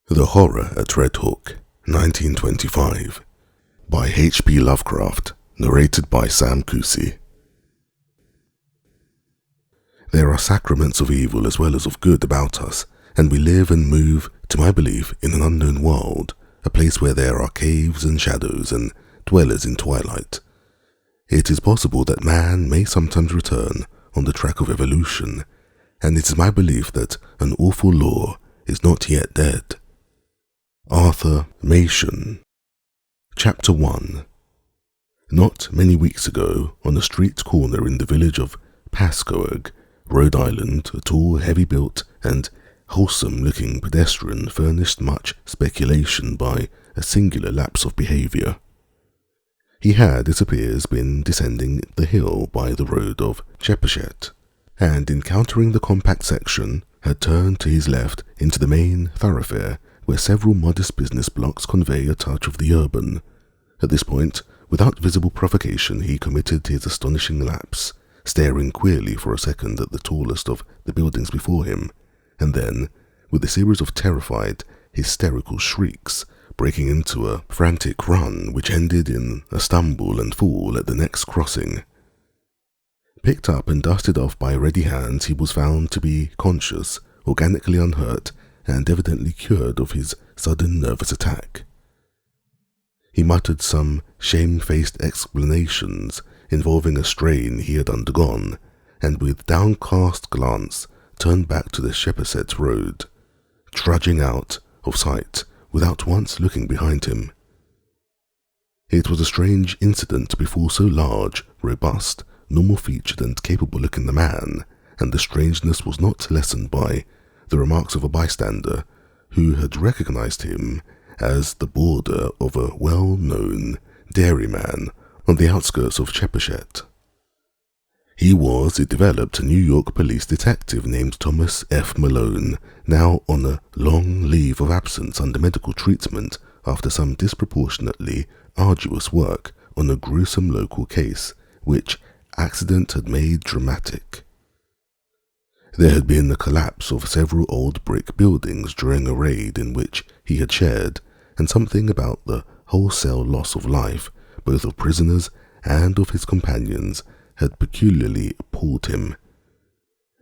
The Horror at Red Hook, 1925, by H.P. Lovecraft, narrated by Sam Kusi. There are sacraments of evil as well as of good about us, and we live and move, to my belief, in an unknown world, a place where there are caves and shadows and dwellers in twilight. It is possible that man may sometimes return on the track of evolution, and it is my belief that an awful law is not yet dead. Arthur Machen. Chapter 1. Not many weeks ago, on a street corner in the village of Pascoag, Rhode Island, a tall, heavy-built, and wholesome-looking pedestrian furnished much speculation by a singular lapse of behaviour. He had, it appears, been descending the hill by the road of Chepachet, and encountering the compact section, had turned to his left into the main thoroughfare, where several modest business blocks convey a touch of the urban. At this point, without visible provocation, he committed his astonishing lapse, staring queerly for a second at the tallest of the buildings before him, and then, with a series of terrified, hysterical shrieks, breaking into a frantic run which ended in a stumble and fall at the next crossing. Picked up and dusted off by ready hands, he was found to be conscious, organically unhurt, and evidently cured of his sudden nervous attack. He muttered some shamefaced explanations involving a strain he had undergone, and with downcast glance turned back to the Chepachet road, trudging out of sight without once looking behind him. It was a strange incident to befall so large, robust, normal-featured and capable-looking a man, and the strangeness was not lessened by the remarks of a bystander who had recognized him as the boarder of a well-known dairyman on the outskirts of Chepachet. He was, it developed, a New York police detective named Thomas F. Malone, now on a long leave of absence under medical treatment after some disproportionately arduous work on a gruesome local case, which accident had made dramatic. There had been the collapse of several old brick buildings during a raid in which he had shared, and something about the wholesale loss of life, both of prisoners and of his companions, had peculiarly appalled him.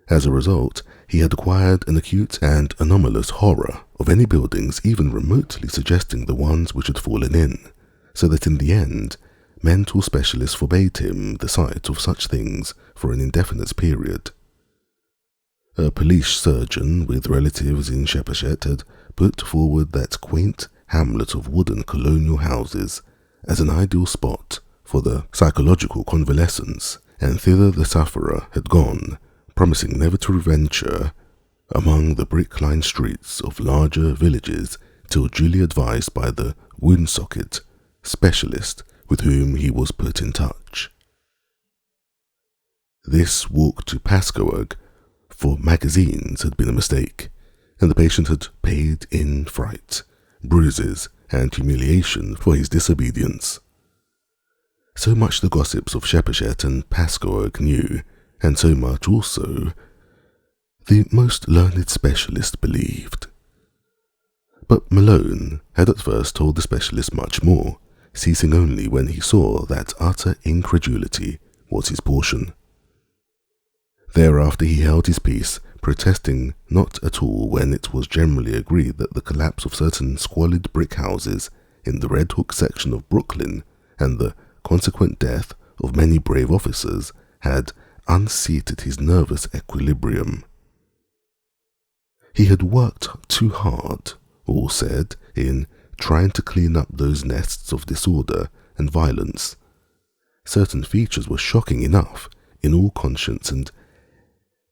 As a result, he had acquired an acute and anomalous horror of any buildings even remotely suggesting the ones which had fallen in, so that in the end, mental specialists forbade him the sight of such things for an indefinite period. A police surgeon with relatives in Chepachet had put forward that quaint hamlet of wooden colonial houses as an ideal spot for the psychological convalescence, and thither the sufferer had gone, promising never to venture among the brick-lined streets of larger villages till duly advised by the wound socket specialist with whom he was put in touch. This walk to Pascoag for magazines had been a mistake, and the patient had paid in fright, bruises, and humiliation for his disobedience. So much the gossips of Chepachet and Pascoag knew, and so much also the most learned specialist believed. But Malone had at first told the specialist much more, ceasing only when he saw that utter incredulity was his portion. Thereafter he held his peace, protesting not at all when it was generally agreed that the collapse of certain squalid brick houses in the Red Hook section of Brooklyn and the consequent death of many brave officers had unseated his nervous equilibrium. He had worked too hard, all said, in trying to clean up those nests of disorder and violence. Certain features were shocking enough in all conscience, and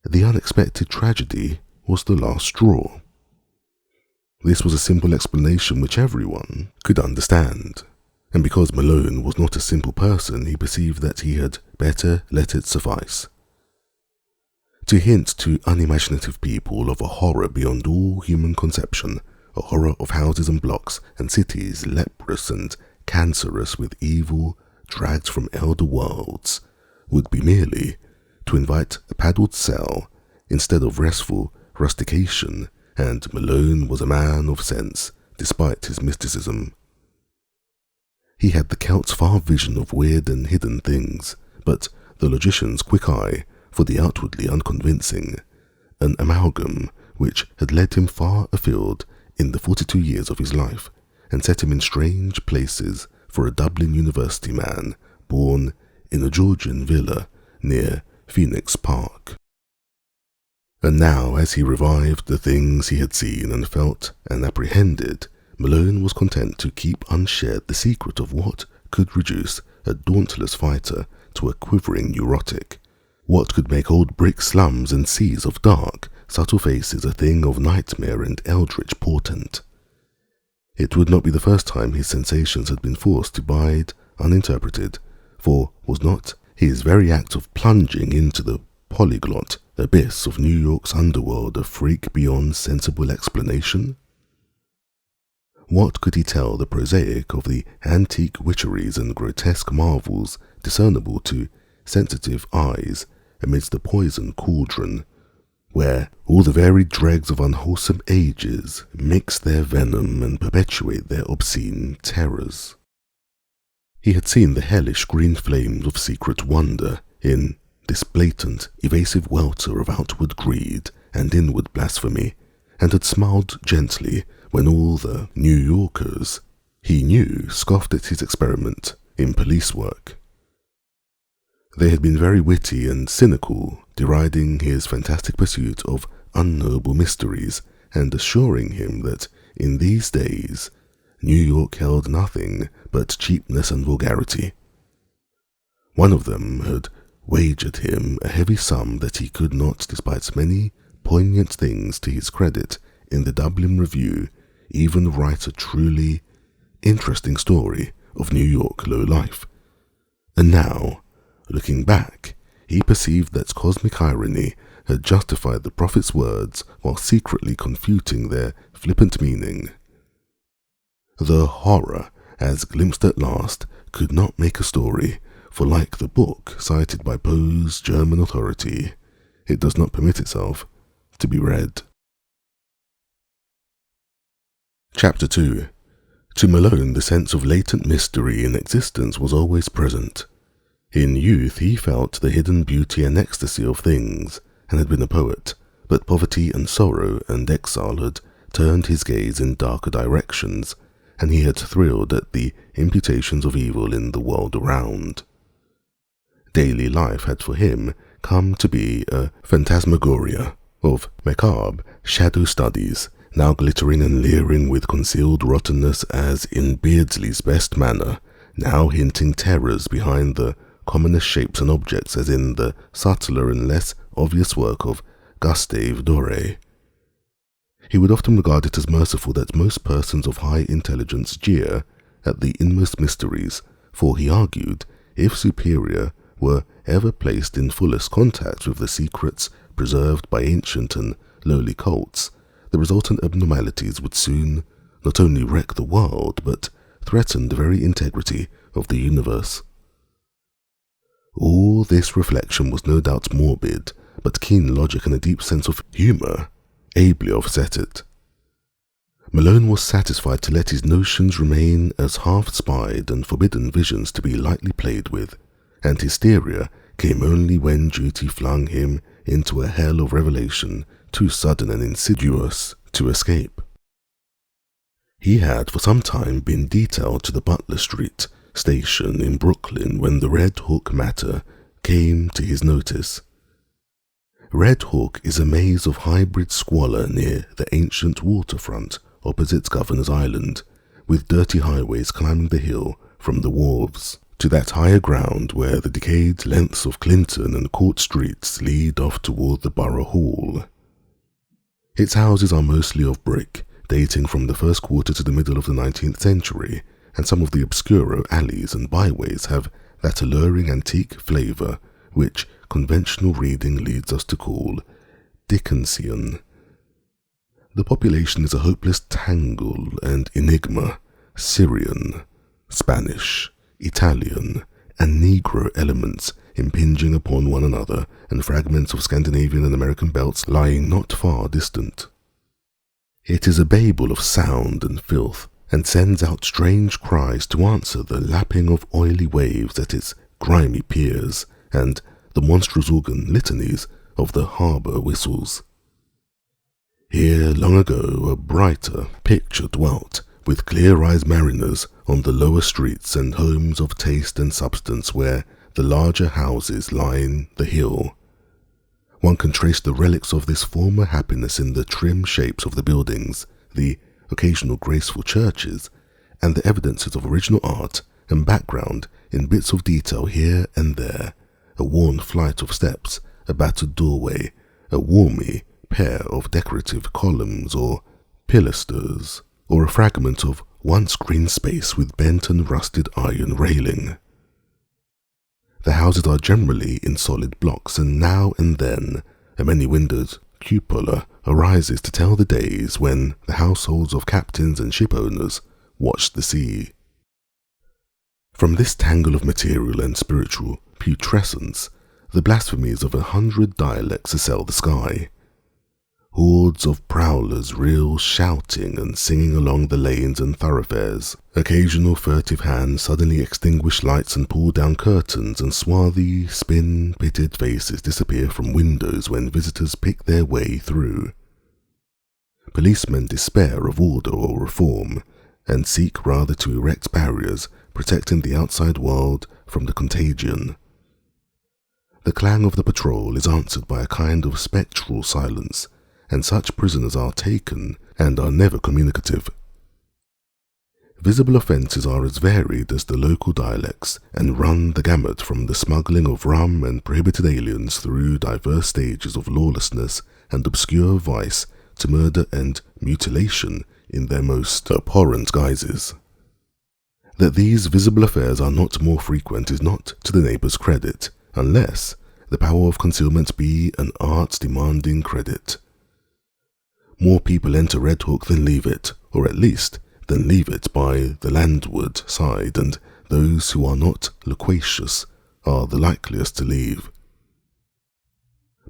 the unexpected tragedy was the last straw. This was a simple explanation which everyone could understand, and because Malone was not a simple person, he perceived that he had better let it suffice. To hint to unimaginative people of a horror beyond all human conception, a horror of houses and blocks and cities leprous and cancerous with evil dragged from elder worlds, would be merely to invite a padded cell instead of restful rustication and Malone was a man of sense despite his mysticism. He had the Celt's far vision of weird and hidden things, but the logician's quick eye for the outwardly unconvincing, an amalgam which had led him far afield in the 42 years of his life and set him in strange places for a Dublin University man born in a Georgian villa near Phoenix Park. And now, as he revived the things he had seen and felt and apprehended, Malone was content to keep unshared the secret of what could reduce a dauntless fighter to a quivering neurotic, what could make old brick slums and seas of dark, subtle faces a thing of nightmare and eldritch portent. It would not be the first time his sensations had been forced to bide uninterpreted, for was not his very act of plunging into the polyglot abyss of New York's underworld a freak beyond sensible explanation? What could he tell the prosaic of the antique witcheries and grotesque marvels discernible to sensitive eyes amidst the poison cauldron, where all the varied dregs of unwholesome ages mix their venom and perpetuate their obscene terrors? He had seen the hellish green flames of secret wonder in this blatant, evasive welter of outward greed and inward blasphemy, and had smiled gently when all the New Yorkers he knew scoffed at his experiment in police work. They had been very witty and cynical, deriding his fantastic pursuit of unknowable mysteries and assuring him that in these days New York held nothing but cheapness and vulgarity. One of them had wagered him a heavy sum that he could not, despite many poignant things to his credit in the Dublin Review, even write a truly interesting story of New York low life. And now, looking back, he perceived that cosmic irony had justified the prophet's words while secretly confuting their flippant meaning. The horror, as glimpsed at last, could not make a story, for like the book cited by Poe's German authority, it does not permit itself to be read. Chapter 2. To Malone, the sense of latent mystery in existence was always present. In youth he felt the hidden beauty and ecstasy of things, and had been a poet, but poverty and sorrow and exile had turned his gaze in darker directions, and he had thrilled at the imputations of evil in the world around. Daily life had for him come to be a phantasmagoria of macabre shadow studies, now glittering and leering with concealed rottenness as in Beardsley's best manner, now hinting terrors behind the commonest shapes and objects as in the subtler and less obvious work of Gustave Doré. He would often regard it as merciful that most persons of high intelligence jeer at the inmost mysteries, for he argued, if superior were ever placed in fullest contact with the secrets preserved by ancient and lowly cults, the resultant abnormalities would soon not only wreck the world, but threaten the very integrity of the universe. All this reflection was no doubt morbid, but keen logic and a deep sense of humour ably offset it. Malone was satisfied to let his notions remain as half-spied and forbidden visions to be lightly played with, and hysteria came only when duty flung him into a hell of revelation too sudden and insidious to escape. He had for some time been detailed to the Butler Street station in Brooklyn when the Red Hawk matter came to his notice. Red Hawk is a maze of hybrid squalor near the ancient waterfront opposite Governor's Island, with dirty highways climbing the hill from the wharves to that higher ground where the decayed lengths of Clinton and Court Streets lead off toward the Borough Hall. Its houses are mostly of brick, dating from the first quarter to the middle of the 19th century, and some of the obscuro alleys and byways have that alluring antique flavour which conventional reading leads us to call Dickensian. The population is a hopeless tangle and enigma, Syrian, Spanish, Italian, and Negro elements impinging upon one another, and fragments of Scandinavian and American belts lying not far distant. It is a babel of sound and filth, and sends out strange cries to answer the lapping of oily waves at its grimy piers and the monstrous organ litanies of the harbour whistles. Here long ago a brighter picture dwelt, with clear-eyed mariners on the lower streets and homes of taste and substance where the larger houses line the hill. One can trace the relics of this former happiness in the trim shapes of the buildings, the occasional graceful churches, and the evidences of original art and background in bits of detail here and there, a worn flight of steps, a battered doorway, a wormy pair of decorative columns or pilasters, or a fragment of once green space with bent and rusted iron railing. The houses are generally in solid blocks, and now and then a many-windowed cupola arises to tell the days when the households of captains and ship owners watched the sea. From this tangle of material and spiritual putrescence, the blasphemies of 100 dialects assail the sky. Hordes of prowlers reel shouting and singing along the lanes and thoroughfares. Occasional furtive hands suddenly extinguish lights and pull down curtains, and swarthy, spin-pitted faces disappear from windows when visitors pick their way through. Policemen despair of order or reform, and seek rather to erect barriers protecting the outside world from the contagion. The clang of the patrol is answered by a kind of spectral silence, and such prisoners are taken and are never communicative. Visible offences are as varied as the local dialects and run the gamut from the smuggling of rum and prohibited aliens through diverse stages of lawlessness and obscure vice to murder and mutilation in their most abhorrent guises. That these visible affairs are not more frequent is not to the neighbour's credit, unless the power of concealment be an art demanding credit. More people enter Red Hook than leave it, or at least than leave it by the landward side, and those who are not loquacious are the likeliest to leave.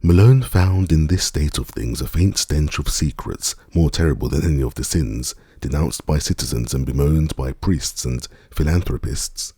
Malone found in this state of things a faint stench of secrets more terrible than any of the sins denounced by citizens and bemoaned by priests and philanthropists.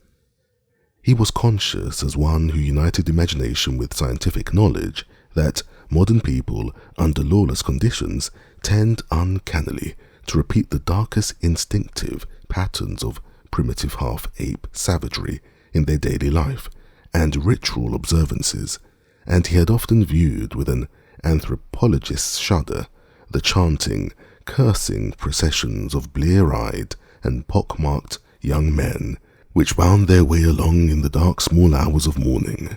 He was conscious, as one who united imagination with scientific knowledge, that modern people, under lawless conditions, tend uncannily to repeat the darkest instinctive patterns of primitive half-ape savagery in their daily life and ritual observances, and he had often viewed with an anthropologist's shudder the chanting, cursing processions of blear-eyed and pock-marked young men which wound their way along in the dark small hours of morning.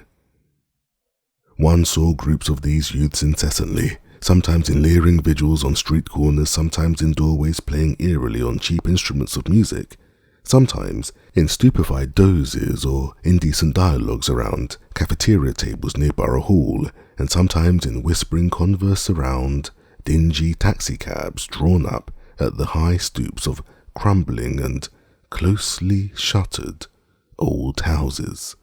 One saw groups of these youths incessantly, sometimes in leering vigils on street corners, sometimes in doorways playing eerily on cheap instruments of music, sometimes in stupefied dozes or indecent dialogues around cafeteria tables near Borough Hall, and sometimes in whispering converse around dingy taxicabs drawn up at the high stoops of crumbling and closely shuttered old houses.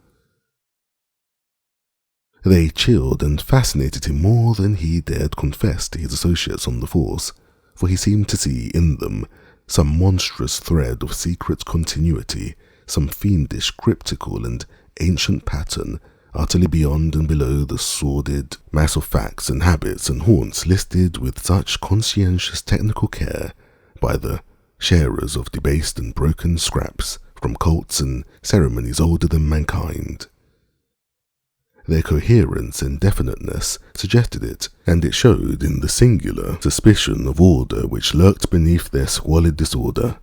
They chilled and fascinated him more than he dared confess to his associates on the force, for he seemed to see in them some monstrous thread of secret continuity, some fiendish, cryptical and ancient pattern utterly beyond and below the sordid mass of facts and habits and haunts listed with such conscientious technical care by the sharers of debased and broken scraps from cults and ceremonies older than mankind. Their coherence and definiteness suggested it, and it showed in the singular suspicion of order which lurked beneath their squalid disorder.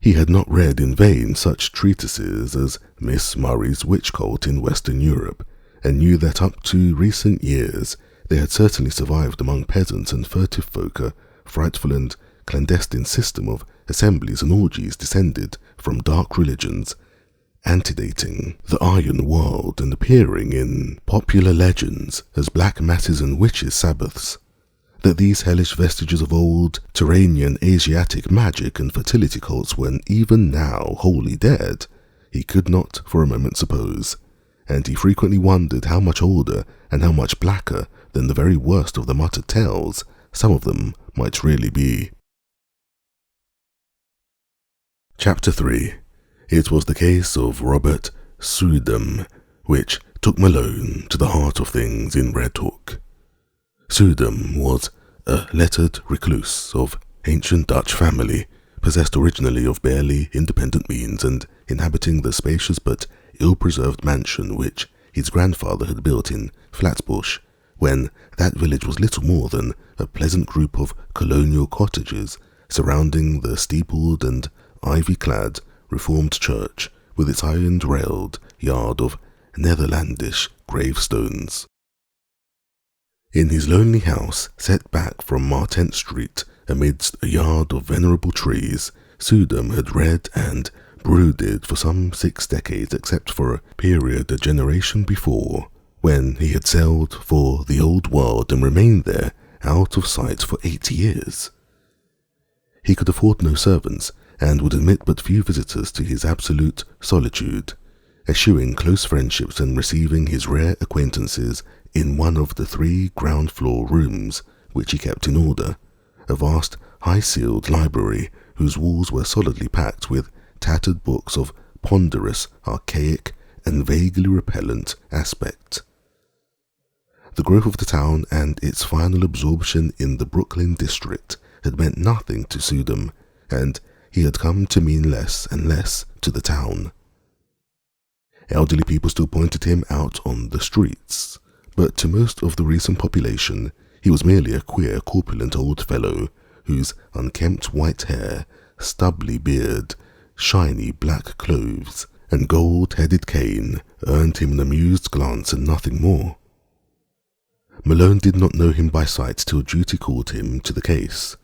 He had not read in vain such treatises as Miss Murray's Witch Cult in Western Europe, and knew that up to recent years they had certainly survived among peasants and furtive folk a frightful and clandestine system of assemblies and orgies descended from dark religions, antedating the Iron World and appearing in popular legends as black masses and witches' sabbaths. That these hellish vestiges of old Turanian Asiatic magic and fertility cults were even now wholly dead, he could not for a moment suppose, and he frequently wondered how much older and how much blacker than the very worst of the muttered tales some of them might really be. Chapter 3. It was the case of Robert Suydam, which took Malone to the heart of things in Red Hook. Suydam was a lettered recluse of ancient Dutch family, possessed originally of barely independent means and inhabiting the spacious but ill-preserved mansion which his grandfather had built in Flatbush, when that village was little more than a pleasant group of colonial cottages surrounding the steepled and ivy-clad Reformed church with its iron-railed yard of Netherlandish gravestones. In his lonely house, set back from Martent Street amidst a yard of venerable trees, Suydam had read and brooded for some 6 decades, except for a period a generation before, when he had sailed for the old world and remained there out of sight for 8 years. He could afford no servants, and would admit but few visitors to his absolute solitude, eschewing close friendships and receiving his rare acquaintances in one of the 3 ground-floor rooms which he kept in order, a vast high-ceiled library whose walls were solidly packed with tattered books of ponderous, archaic, and vaguely repellent aspect. The growth of the town and its final absorption in the Brooklyn district had meant nothing to Suydam, and he had come to mean less and less to the town. Elderly people still pointed him out on the streets, but to most of the recent population he was merely a queer, corpulent old fellow whose unkempt white hair, stubbly beard, shiny black clothes, and gold-headed cane earned him an amused glance and nothing more. Malone did not know him by sight till duty called him to the case,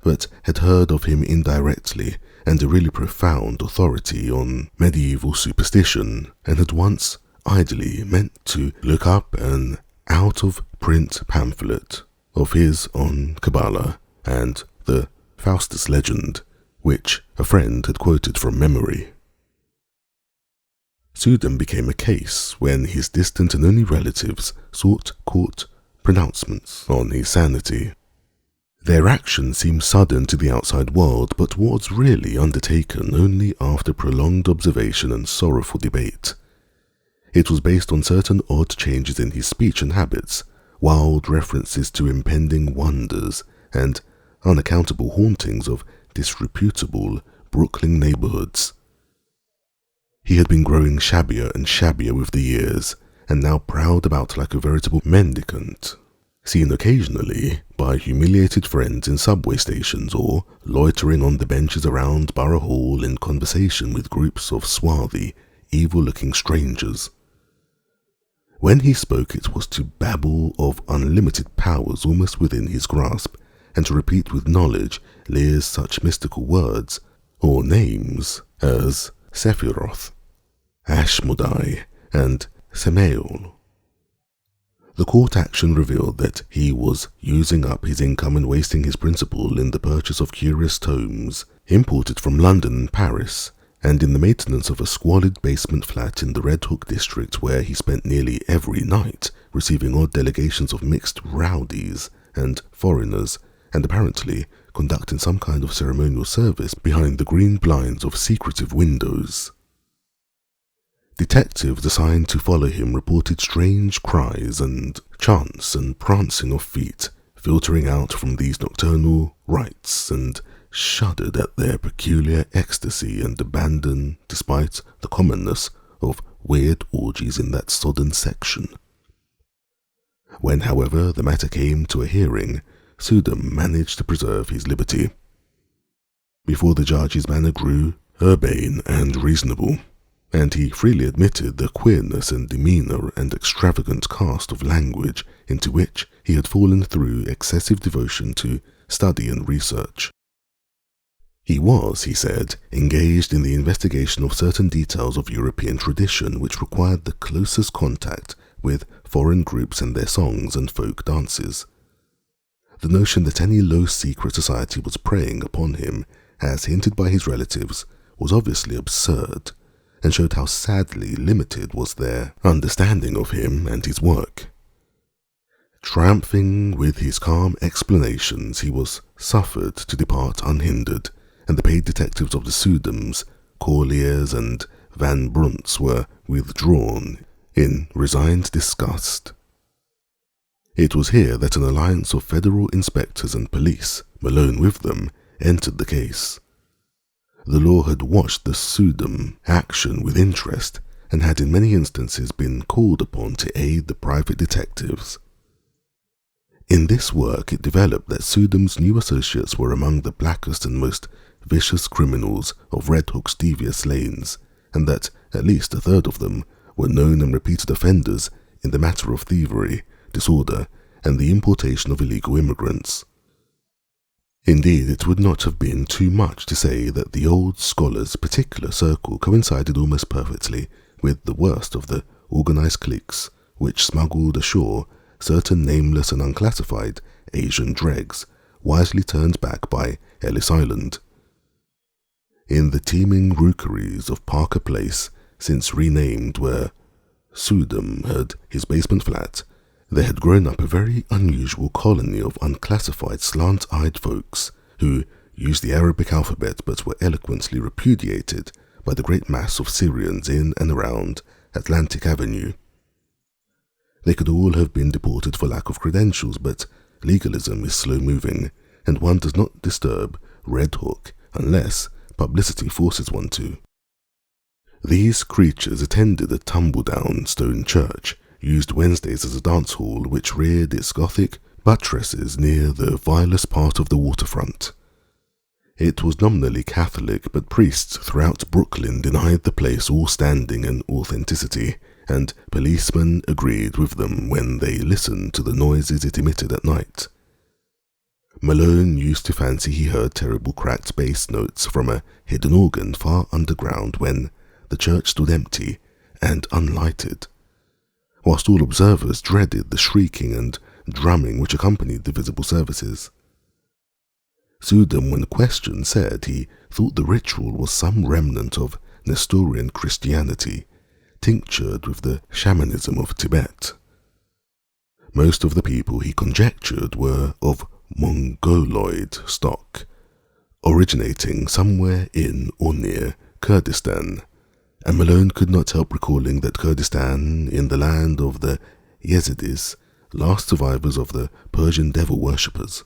but had heard of him indirectly and a really profound authority on medieval superstition, and had once idly meant to look up an out-of-print pamphlet of his on Kabbalah and the Faustus legend, which a friend had quoted from memory. Suydam became a case when his distant and only relatives sought court pronouncements on his sanity. Their action seemed sudden to the outside world, but was really undertaken only after prolonged observation and sorrowful debate. It was based on certain odd changes in his speech and habits, wild references to impending wonders, and unaccountable hauntings of disreputable Brooklyn neighborhoods. He had been growing shabbier and shabbier with the years, and now prowled about like a veritable mendicant, seen occasionally by humiliated friends in subway stations or loitering on the benches around Borough Hall in conversation with groups of swarthy, evil-looking strangers. When he spoke, it was to babble of unlimited powers almost within his grasp, and to repeat with knowledge Lear's such mystical words or names as Sephiroth, Ashmodai, and Samael. The court action revealed that he was using up his income and wasting his principal in the purchase of curious tomes imported from London and Paris, and in the maintenance of a squalid basement flat in the Red Hook district where he spent nearly every night receiving odd delegations of mixed rowdies and foreigners, and apparently conducting some kind of ceremonial service behind the green blinds of secretive windows. Detectives assigned to follow him reported strange cries and chants and prancing of feet filtering out from these nocturnal rites, and shuddered at their peculiar ecstasy and abandon despite the commonness of weird orgies in that sodden section. When, however, the matter came to a hearing, Suydam managed to preserve his liberty. Before the judge his manner grew urbane and reasonable, and he freely admitted the queerness and demeanor and extravagant cast of language into which he had fallen through excessive devotion to study and research. He was, he said, engaged in the investigation of certain details of European tradition which required the closest contact with foreign groups and their songs and folk dances. The notion that any low secret society was preying upon him, as hinted by his relatives, was obviously absurd, and showed how sadly limited was their understanding of him and his work. Triumphing with his calm explanations, he was suffered to depart unhindered, and the paid detectives of the Suydams, Corliers, and Van Brunts were withdrawn in resigned disgust. It was here that an alliance of federal inspectors and police, Malone with them, entered the case. The law had watched the Suydam action with interest and had in many instances been called upon to aid the private detectives. In this work it developed that Suydam's new associates were among the blackest and most vicious criminals of Red Hook's devious lanes, and that at least a third of them were known and repeated offenders in the matter of thievery, disorder, and the importation of illegal immigrants. Indeed, it would not have been too much to say that the old scholar's particular circle coincided almost perfectly with the worst of the organized cliques which smuggled ashore certain nameless and unclassified Asian dregs wisely turned back by Ellis Island. In the teeming rookeries of Parker Place, since renamed where Suydam had his basement flat, there had grown up a very unusual colony of unclassified slant-eyed folks who used the Arabic alphabet but were eloquently repudiated by the great mass of Syrians in and around Atlantic Avenue. They could all have been deported for lack of credentials, but legalism is slow-moving, and one does not disturb Red Hook unless publicity forces one to. These creatures attended a tumble-down stone church, used Wednesdays as a dance hall which reared its Gothic buttresses near the vilest part of the waterfront. It was nominally Catholic, but priests throughout Brooklyn denied the place all standing and authenticity, and policemen agreed with them when they listened to the noises it emitted at night. Malone used to fancy he heard terrible cracked bass notes from a hidden organ far underground when the church stood empty and unlighted, whilst all observers dreaded the shrieking and drumming which accompanied the visible services. Suydam, when questioned, said he thought the ritual was some remnant of Nestorian Christianity, tinctured with the shamanism of Tibet. Most of the people, he conjectured, were of Mongoloid stock, originating somewhere in or near Kurdistan, and Malone could not help recalling that Kurdistan, in the land of the Yazidis, last survivors of the Persian devil worshippers.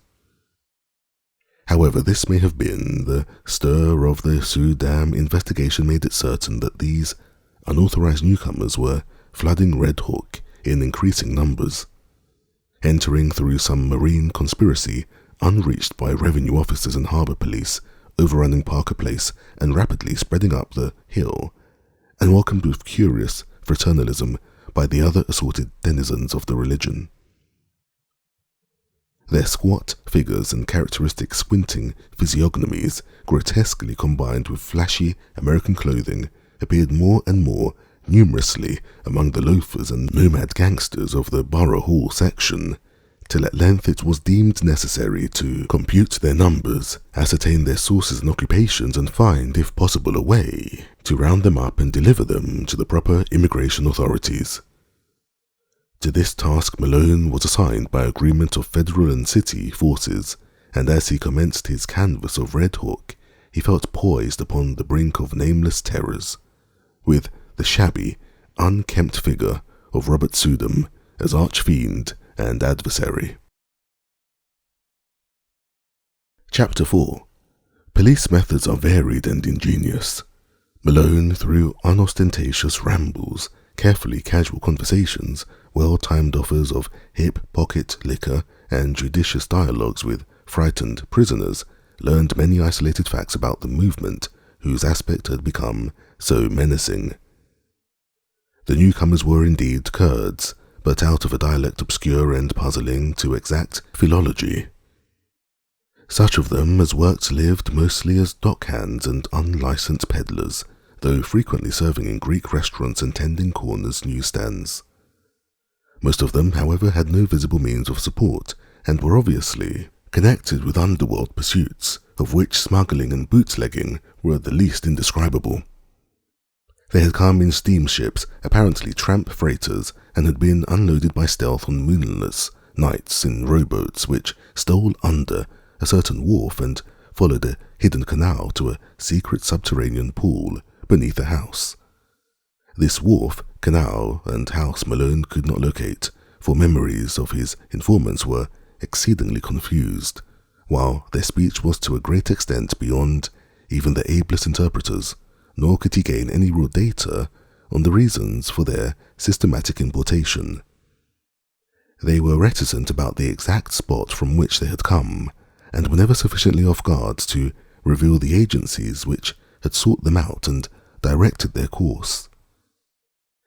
However, this may have been the stir of the Suydam investigation made it certain that these unauthorized newcomers were flooding Red Hook in increasing numbers, entering through some marine conspiracy unreached by revenue officers and harbour police, overrunning Parker Place and rapidly spreading up the hill, and welcomed with curious fraternalism by the other assorted denizens of the religion. Their squat figures and characteristic squinting physiognomies, grotesquely combined with flashy American clothing, appeared more and more numerously among the loafers and nomad gangsters of the Borough Hall section, till at length it was deemed necessary to compute their numbers, ascertain their sources and occupations, and find, if possible, a way to round them up and deliver them to the proper immigration authorities. To this task Malone was assigned by agreement of federal and city forces, and as he commenced his canvass of Red Hook, he felt poised upon the brink of nameless terrors, with the shabby, unkempt figure of Robert Suydam as arch-fiend and adversary. Chapter 4. Police methods are varied and ingenious. Malone, through unostentatious rambles, carefully casual conversations, well-timed offers of hip pocket liquor, and judicious dialogues with frightened prisoners, learned many isolated facts about the movement whose aspect had become so menacing. The newcomers were indeed Kurds, but out of a dialect obscure and puzzling to exact philology. Such of them as worked lived mostly as dockhands and unlicensed peddlers, though frequently serving in Greek restaurants and tending corners newsstands. Most of them, however, had no visible means of support, and were obviously connected with underworld pursuits, of which smuggling and bootlegging were the least indescribable. They had come in steamships, apparently tramp freighters, and had been unloaded by stealth on moonless nights in rowboats which stole under a certain wharf and followed a hidden canal to a secret subterranean pool beneath a house. This wharf, canal, and house Malone could not locate, for memories of his informants were exceedingly confused, while their speech was to a great extent beyond even the ablest interpreters, nor could he gain any raw data on the reasons for their systematic importation. They were reticent about the exact spot from which they had come, and were never sufficiently off guard to reveal the agencies which had sought them out and directed their course.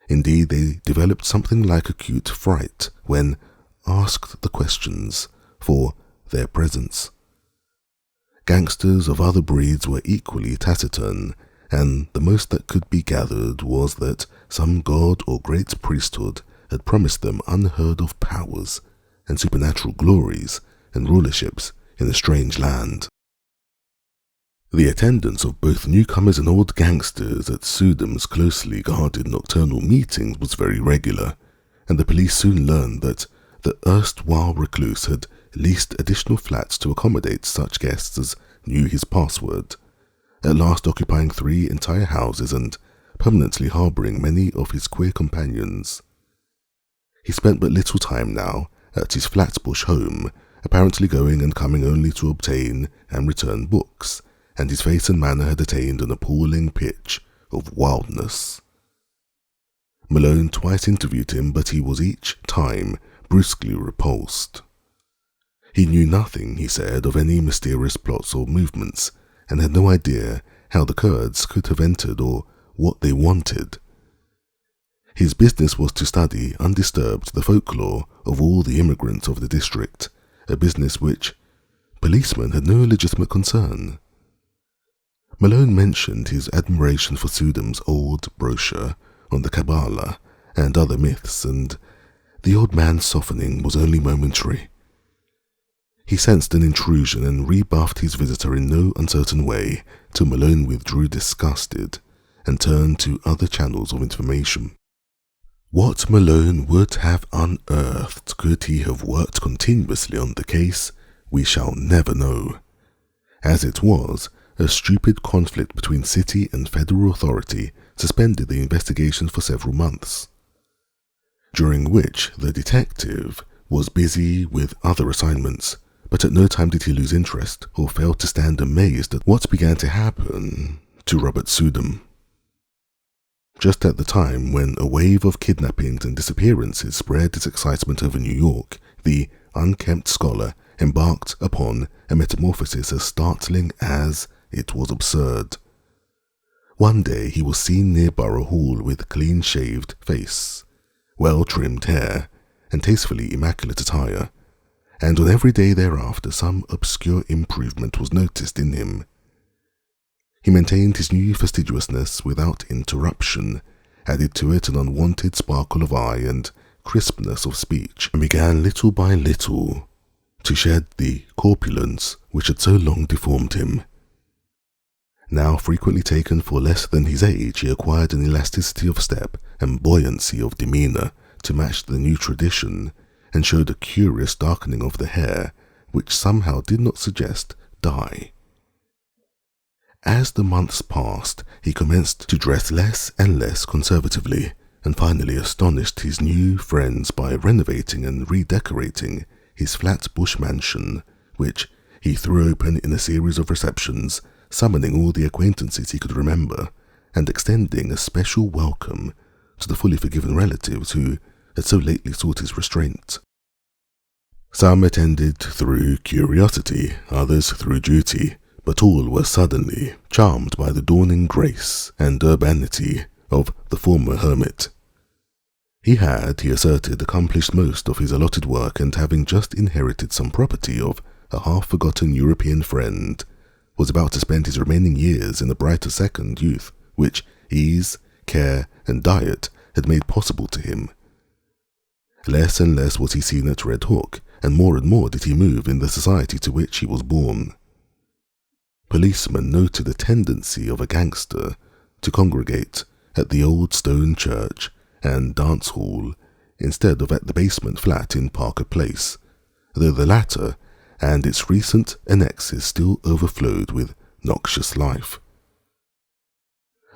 Indeed, they developed something like acute fright when asked the questions for their presence. Gangsters of other breeds were equally taciturn, and the most that could be gathered was that some god or great priesthood had promised them unheard-of powers and supernatural glories and rulerships in a strange land. The attendance of both newcomers and old gangsters at Suydam's closely guarded nocturnal meetings was very regular, and the police soon learned that the erstwhile recluse had leased additional flats to accommodate such guests as knew his password, at last occupying 3 entire houses and permanently harbouring many of his queer companions. He spent but little time now at his Flatbush home, apparently going and coming only to obtain and return books, and his face and manner had attained an appalling pitch of wildness. Malone twice interviewed him, but he was each time brusquely repulsed. He knew nothing, he said, of any mysterious plots or movements, and had no idea how the Kurds could have entered or what they wanted. His business was to study undisturbed the folklore of all the immigrants of the district, a business which policemen had no legitimate concern. Malone mentioned his admiration for Suydam's old brochure on the Kabbalah and other myths, and the old man's softening was only momentary. He sensed an intrusion and rebuffed his visitor in no uncertain way, till Malone withdrew disgusted and turned to other channels of information. What Malone would have unearthed could he have worked continuously on the case, we shall never know. As it was, a stupid conflict between city and federal authority suspended the investigation for several months, during which the detective was busy with other assignments, but at no time did he lose interest or fail to stand amazed at what began to happen to Robert Suydam. Just at the time when a wave of kidnappings and disappearances spread its excitement over New York, the unkempt scholar embarked upon a metamorphosis as startling as it was absurd. One day he was seen near Borough Hall with clean-shaved face, well-trimmed hair, and tastefully immaculate attire, and on every day thereafter some obscure improvement was noticed in him. He maintained his new fastidiousness without interruption, added to it an unwanted sparkle of eye and crispness of speech, and began little by little to shed the corpulence which had so long deformed him. Now frequently taken for less than his age, he acquired an elasticity of step and buoyancy of demeanor to match the new tradition, and showed a curious darkening of the hair, which somehow did not suggest dye. As the months passed, he commenced to dress less and less conservatively, and finally astonished his new friends by renovating and redecorating his Flatbush mansion, which he threw open in a series of receptions, summoning all the acquaintances he could remember, and extending a special welcome to the fully forgiven relatives who had so lately sought his restraint. Some attended through curiosity, others through duty, but all were suddenly charmed by the dawning grace and urbanity of the former hermit. He had, he asserted, accomplished most of his allotted work, and having just inherited some property of a half-forgotten European friend, was about to spend his remaining years in a brighter second youth, which ease, care, and diet had made possible to him. Less and less was he seen at Red Hook, and more did he move in the society to which he was born. Policemen noted a tendency of a gangster to congregate at the old stone church and dance hall instead of at the basement flat in Parker Place, though the latter and its recent annexes still overflowed with noxious life.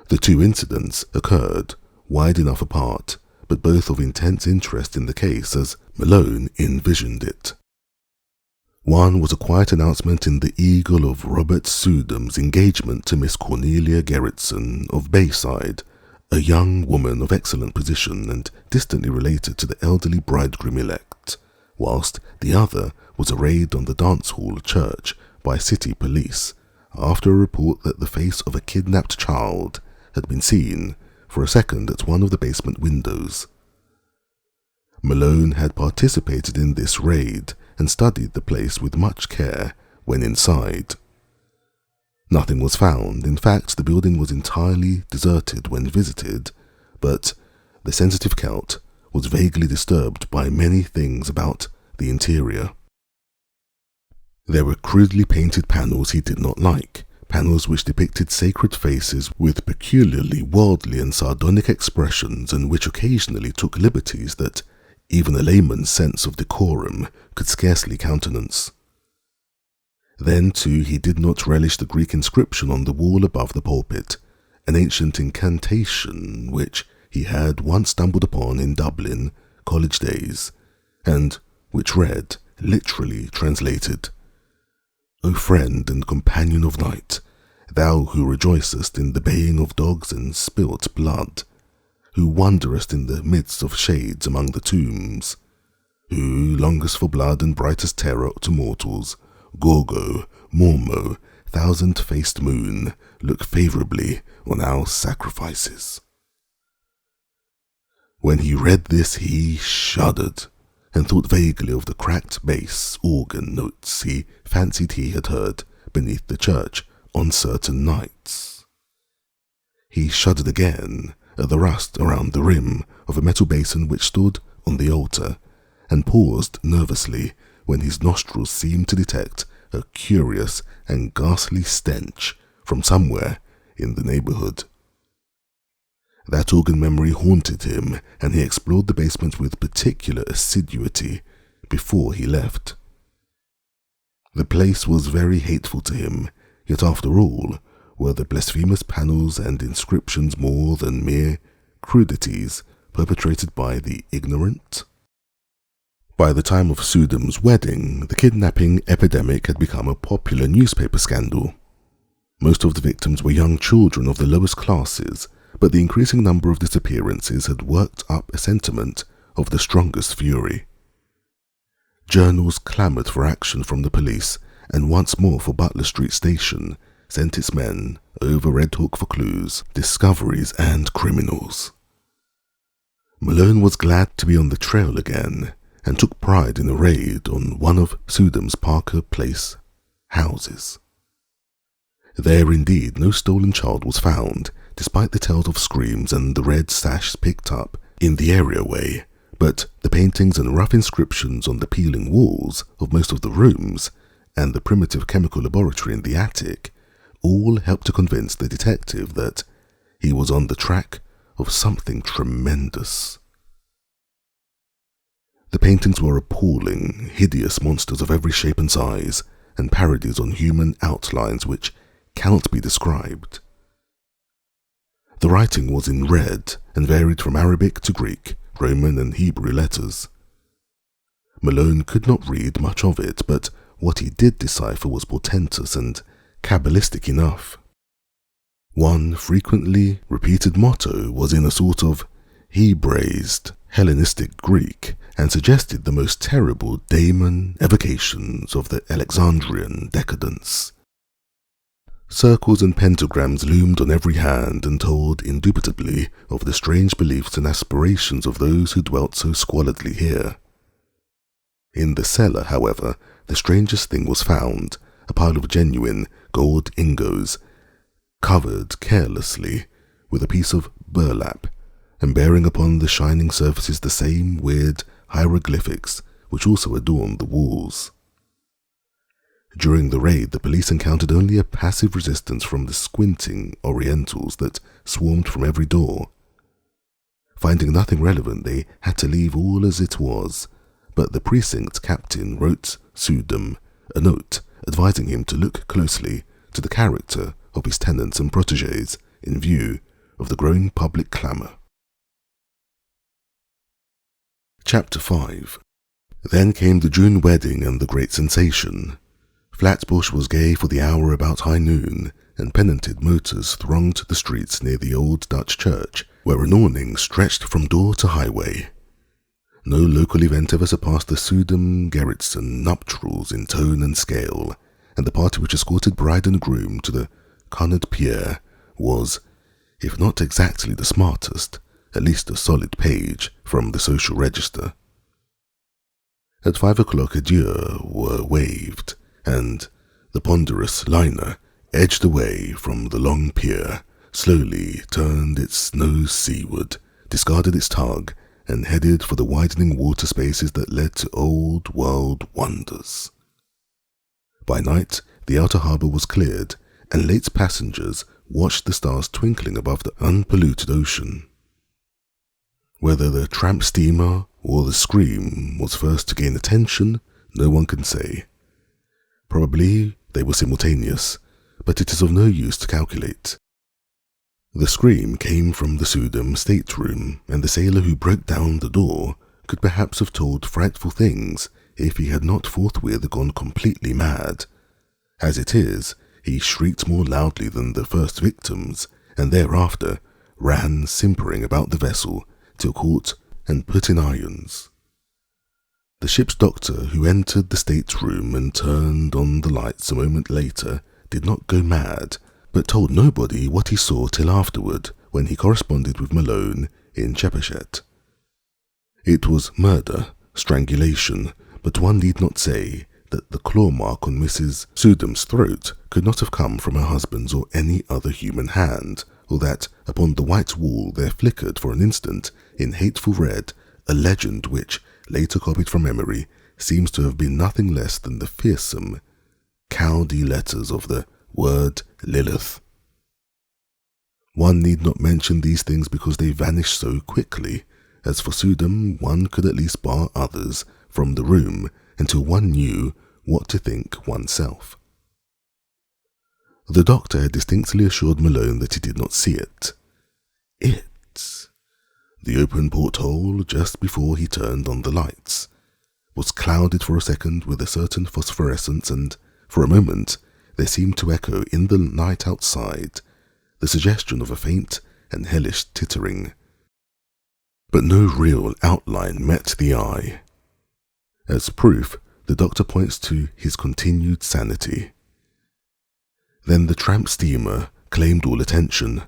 The two incidents occurred wide enough apart, but both of intense interest in the case as Malone envisioned it. One was a quiet announcement in the Eagle of Robert Suydam's engagement to Miss Cornelia Gerritsen of Bayside, a young woman of excellent position and distantly related to the elderly bridegroom-elect, whilst the other was a raid on the dance hall church by city police after a report that the face of a kidnapped child had been seen for a second at one of the basement windows. Malone had participated in this raid and studied the place with much care when inside. Nothing was found. In fact, the building was entirely deserted when visited, but the sensitive Celt was vaguely disturbed by many things about the interior. There were crudely painted panels he did not like, panels which depicted sacred faces with peculiarly worldly and sardonic expressions and which occasionally took liberties that even a layman's sense of decorum could scarcely countenance. Then, too, he did not relish the Greek inscription on the wall above the pulpit, an ancient incantation which he had once stumbled upon in Dublin college days, and which read, literally translated, "O friend and companion of night, thou who rejoicest in the baying of dogs and spilt blood, who wanderest in the midst of shades among the tombs, who longest for blood and brightest terror to mortals, Gorgo, Mormo, thousand-faced moon, look favourably on our sacrifices." When he read this, he shuddered and thought vaguely of the cracked bass organ notes he fancied he had heard beneath the church on certain nights. He shuddered again at the rust around the rim of a metal basin which stood on the altar, and paused nervously when his nostrils seemed to detect a curious and ghastly stench from somewhere in the neighbourhood. That organ memory haunted him, and he explored the basement with particular assiduity before he left. The place was very hateful to him, yet after all, were the blasphemous panels and inscriptions more than mere crudities perpetrated by the ignorant? By the time of Suydam's wedding, the kidnapping epidemic had become a popular newspaper scandal. Most of the victims were young children of the lowest classes, but the increasing number of disappearances had worked up a sentiment of the strongest fury. Journals clamoured for action from the police, and once more for Butler Street Station sent its men over Red Hawk for clues, discoveries, and criminals. Malone was glad to be on the trail again, and took pride in a raid on one of Suydam's Parker Place houses. There indeed no stolen child was found, despite the tales of screams and the red sash picked up in the areaway, but the paintings and rough inscriptions on the peeling walls of most of the rooms, and the primitive chemical laboratory in the attic, all helped to convince the detective that he was on the track of something tremendous. The paintings were appalling, hideous monsters of every shape and size, and parodies on human outlines which cannot be described. The writing was in red and varied from Arabic to Greek, Roman and Hebrew letters. Malone could not read much of it, but what he did decipher was portentous and Kabbalistic enough. One frequently repeated motto was in a sort of Hebraized Hellenistic Greek, and suggested the most terrible daemon evocations of the Alexandrian decadence. Circles and pentagrams loomed on every hand and told indubitably of the strange beliefs and aspirations of those who dwelt so squalidly here. In the cellar, however, the strangest thing was found, a pile of genuine gold ingos, covered carelessly with a piece of burlap, and bearing upon the shining surfaces the same weird hieroglyphics which also adorned the walls. During the raid, the police encountered only a passive resistance from the squinting Orientals that swarmed from every door. Finding nothing relevant, they had to leave all as it was, but the precinct captain wrote Suydam a note advising him to look closely to the character of his tenants and protégés in view of the growing public clamour. Chapter 5. Then came the June wedding and the great sensation. Flatbush was gay for the hour about high noon, and pennanted motors thronged the streets near the old Dutch church, where an awning stretched from door to highway. No local event ever surpassed the Suydam-Gerritsen nuptials in tone and scale, and the party which escorted bride and groom to the Connaught Pier was, if not exactly the smartest, at least a solid page from the social register. At 5 o'clock adieux were waved, and the ponderous liner edged away from the long pier, slowly turned its nose seaward, discarded its tug, and headed for the widening water spaces that led to old world wonders. By night, the outer harbour was cleared, and late passengers watched the stars twinkling above the unpolluted ocean. Whether the tramp steamer or the Scream was first to gain attention, no one can say. Probably they were simultaneous, but it is of no use to calculate. The Scream came from the Suydam stateroom, and the sailor who broke down the door could perhaps have told frightful things if he had not forthwith gone completely mad. As it is, he shrieked more loudly than the first victims, and thereafter ran simpering about the vessel till caught and put in irons. The ship's doctor, who entered the stateroom and turned on the lights a moment later, did not go mad, but told nobody what he saw till afterward, when he corresponded with Malone in Chepachet. It was murder, strangulation, but one need not say that the claw mark on Mrs. Suydam's throat could not have come from her husband's or any other human hand, or that upon the white wall there flickered for an instant, in hateful red, a legend which, later copied from memory, seems to have been nothing less than the fearsome, cowdy letters of the word Lilith. One need not mention these things because they vanish so quickly. As for Suydam, one could at least bar others from the room until one knew what to think oneself. The doctor had distinctly assured Malone that he did not see it. The open porthole, just before he turned on the lights, was clouded for a second with a certain phosphorescence, and for a moment there seemed to echo in the night outside the suggestion of a faint and hellish tittering. But no real outline met the eye. As proof, the doctor points to his continued sanity. Then the tramp steamer claimed all attention.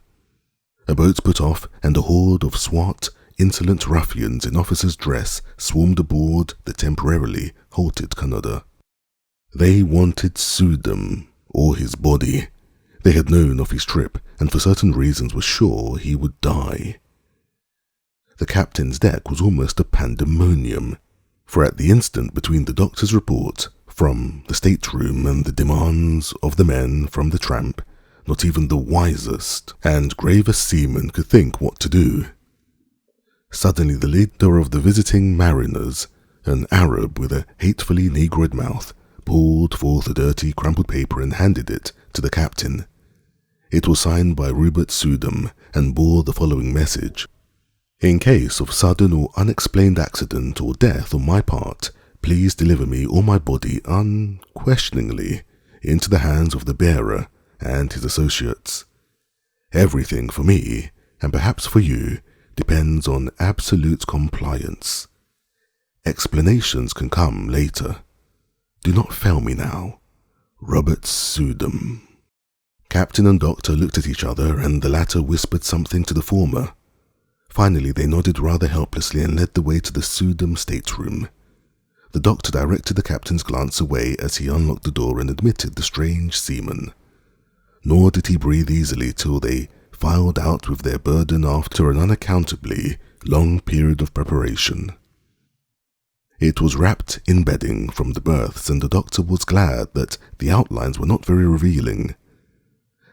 A boat put off, and a horde of swart, insolent ruffians in officer's dress swarmed aboard the temporarily halted Kannada. They wanted Suydam, or his body. They had known of his trip, and for certain reasons were sure he would die. The captain's deck was almost a pandemonium, for at the instant between the doctor's report from the stateroom and the demands of the men from the tramp, not even the wisest and gravest seaman could think what to do. Suddenly the leader of the visiting mariners, an Arab with a hatefully negroid mouth, pulled forth a dirty, crumpled paper and handed it to the captain. It was signed by Robert Suydam and bore the following message: "In case of sudden or unexplained accident or death on my part, please deliver me or my body unquestioningly into the hands of the bearer and his associates. Everything for me, and perhaps for you, depends on absolute compliance. Explanations can come later. Do not fail me now. Robert Suydam." Captain and doctor looked at each other, and the latter whispered something to the former. Finally they nodded rather helplessly and led the way to the Suydam stateroom. The doctor directed the captain's glance away as he unlocked the door and admitted the strange seaman. Nor did he breathe easily till they filed out with their burden after an unaccountably long period of preparation. It was wrapped in bedding from the berths, and the doctor was glad that the outlines were not very revealing.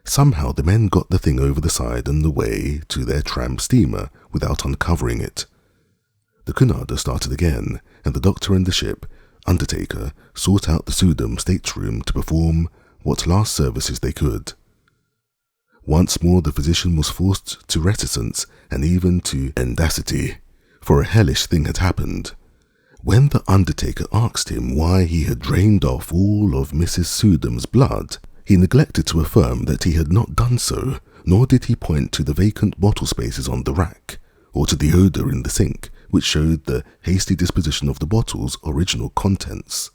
Somehow the men got the thing over the side and away to their tramp steamer without uncovering it. The Cunarder started again, and the doctor and the ship undertaker sought out the Suydam stateroom to perform what last services they could. Once more the physician was forced to reticence and even to mendacity, for a hellish thing had happened. When the undertaker asked him why he had drained off all of Mrs. Suydam's blood, he neglected to affirm that he had not done so, nor did he point to the vacant bottle spaces on the rack, or to the odour in the sink, which showed the hasty disposition of the bottle's original contents.